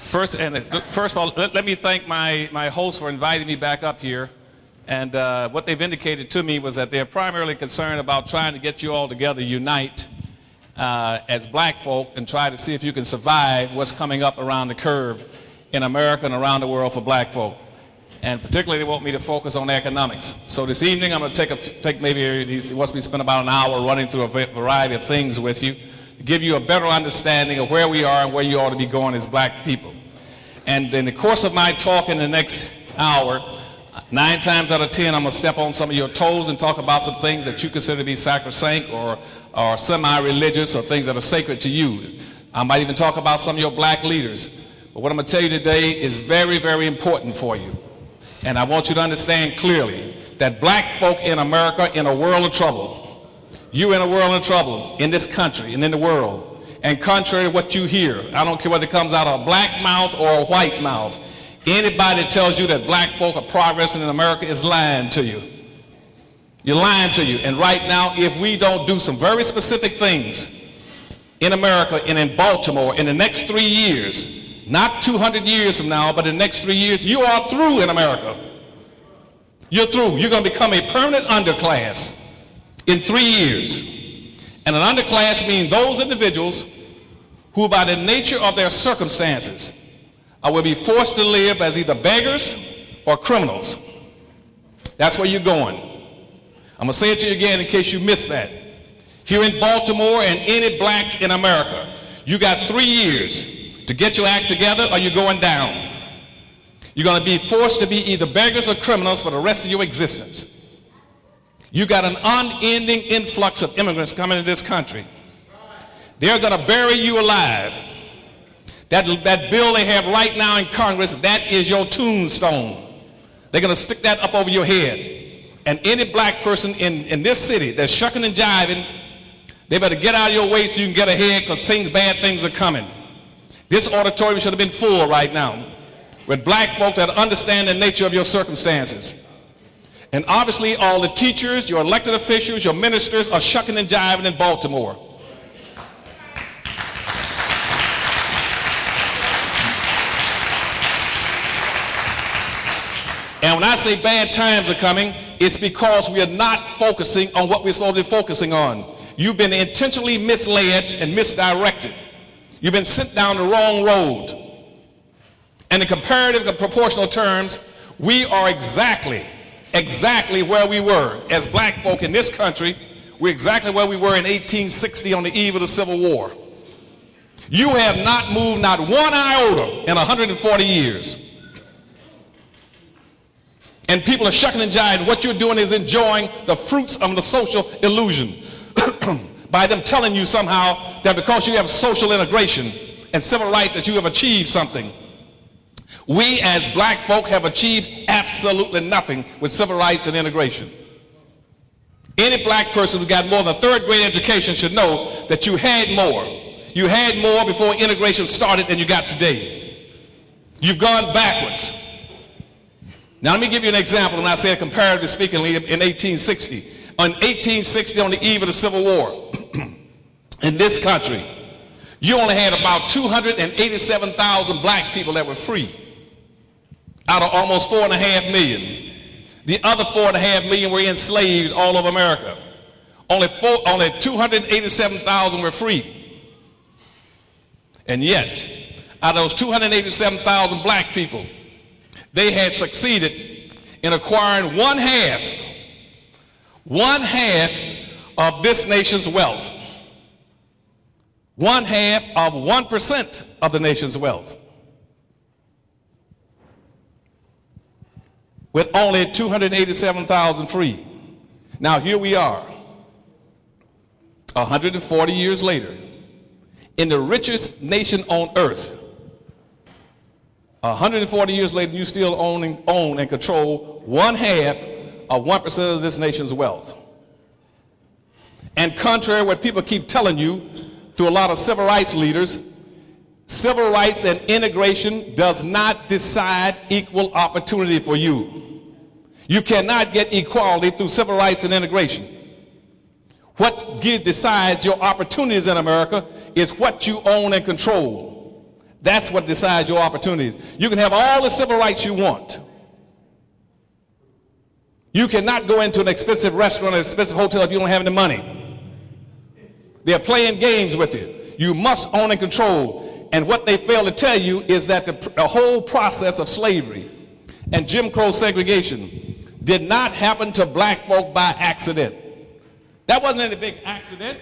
First of all, let me thank my host for inviting me back up here. And what they've indicated to me was that they're primarily concerned about trying to get you all together, unite as black folk, and try to see if you can survive what's coming up around the curve in America and around the world for black folk. And particularly, they want me to focus on economics. So this evening, I'm going to take maybe, he wants me to spend about an hour running through a variety of things with you, to give you a better understanding of where we are and where you ought to be going as black people. And in the course of my talk in the next hour, 9 times out of 10, I'm going to step on some of your toes and talk about some things that you consider to be sacrosanct or semi-religious or things that are sacred to you. I might even talk about some of your black leaders. But what I'm going to tell you today is very, very important for you. And I want you to understand clearly that black folk in America in a world of trouble. You in a world of trouble in this country and in the world. And contrary to what you hear, I don't care whether it comes out of a black mouth or a white mouth, anybody that tells you that black folk are progressing in America is lying to you. You're lying to you. And right now, if we don't do some very specific things in America and in Baltimore in the next 3 years, not 200 years from now, but in the next 3 years, you are through in America. You're through. You're going to become a permanent underclass in 3 years. And an underclass means those individuals who, by the nature of their circumstances, will be forced to live as either beggars or criminals. That's where you're going. I'm going to say it to you again in case you missed that. Here in Baltimore and any blacks in America, you got 3 years to get your act together or you're going down. You're going to be forced to be either beggars or criminals for the rest of your existence. You got an unending influx of immigrants coming to this country. They're going to bury you alive. That bill they have right now in Congress, that is your tombstone. They're going to stick that up over your head. And any black person in this city that's shucking and jiving, they better get out of your way so you can get ahead, because bad things are coming. This auditorium should have been full right now with black folk that understand the nature of your circumstances. And obviously all the teachers, your elected officials, your ministers are shucking and jiving in Baltimore. And when I say bad times are coming, it's because we are not focusing on what we're supposed to be focusing on. You've been intentionally misled and misdirected. You've been sent down the wrong road. And in comparative and proportional terms, we are exactly where we were as black folk in this country. We're exactly where we were in 1860 on the eve of the Civil War. You have not moved not one iota in 140 years. And people are shucking and jiving. What you're doing is enjoying the fruits of the social illusion by them telling you somehow that because you have social integration and civil rights that you have achieved something. We as black folk have achieved absolutely nothing with civil rights and integration. Any black person who got more than a third-grade education should know that you had more. You had more before integration started than you got today. You've gone backwards. Now let me give you an example when I say comparatively speaking in 1860. In 1860, on the eve of the Civil War, in this country, you only had about 287,000 black people that were free out of almost 4.5 million. The other 4.5 million were enslaved all over America. Only 287,000 were free. And yet, out of those 287,000 black people, they had succeeded in acquiring one half of this nation's wealth. 1/2 of 1% of the nation's wealth. With only 287,000 free. Now here we are, 140 years later, in the richest nation on earth. 140 years later, you still own and control 1/2 of 1% of this nation's wealth. And contrary to what people keep telling you through a lot of civil rights leaders, civil rights and integration does not decide equal opportunity for you. You cannot get equality through civil rights and integration. What decides your opportunities in America is what you own and control. That's what decides your opportunities. You can have all the civil rights you want. You cannot go into an expensive restaurant or an expensive hotel if you don't have any money. They're playing games with you. You must own and control. And what they fail to tell you is that the whole process of slavery and Jim Crow segregation did not happen to black folk by accident. That wasn't any big accident.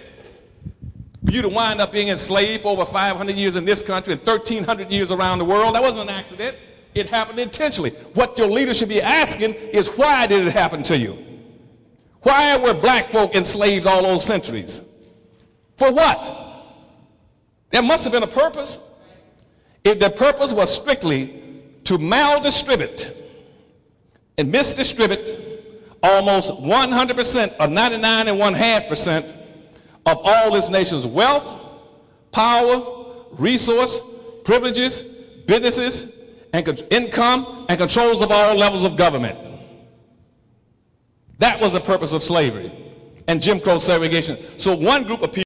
For you to wind up being enslaved for over 500 years in this country and 1,300 years around the world, that wasn't an accident. It happened intentionally. What your leader should be asking is, why did it happen to you? Why were black folk enslaved all those centuries? For what? There must have been a purpose. If the purpose was strictly to maldistribute and misdistribute almost 100% or 99.5% of all this nation's wealth, power, resource, privileges, businesses, and income, and controls of all levels of government. That was the purpose of slavery and Jim Crow segregation. So one group of people